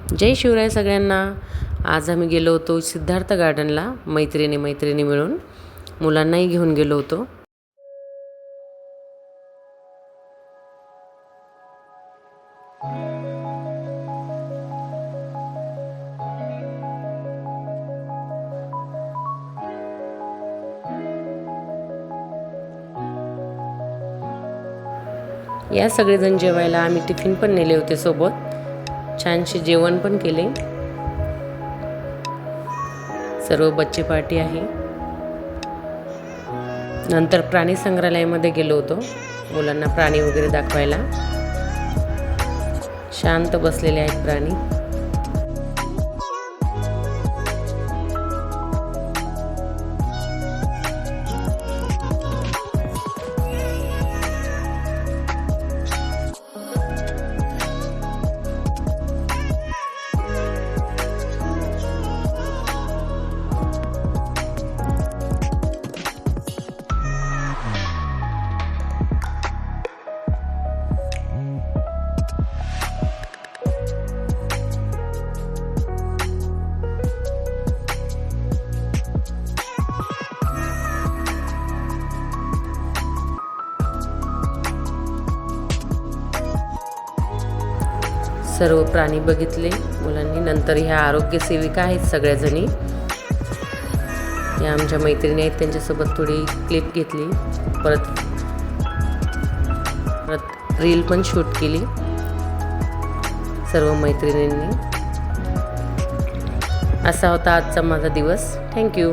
जय शिवराय सगळ्यांना। आज आम्ही गेलो होतो सिद्धार्थ गार्डनला मैत्रिणी मिळून, मुलांनाही घेऊन गेलो होतो। या सगळेजण जेवायला आम्ही टिफिन पण नेले होते सोबत, छानसे जेवण पण केले। सर्व बच्चे पार्टी आहे। नंतर प्राणी संग्रहालयामध्ये गेलो होतो मुलांना प्राणी वगैरे दाखवायला। शांत बसलेले आहेत प्राणी। सर्व प्राणी बघितले मुलांनी। नंतर ह्या आरोग्य सेविका आहेत सगळ्याजणी, या आमच्या मैत्रिणी आहेत, त्यांच्यासोबत थोडी क्लिप घेतली। परत रील पण शूट केली सर्व मैत्रिणींनी। असा होता आजचा माझा दिवस। थँक्यू।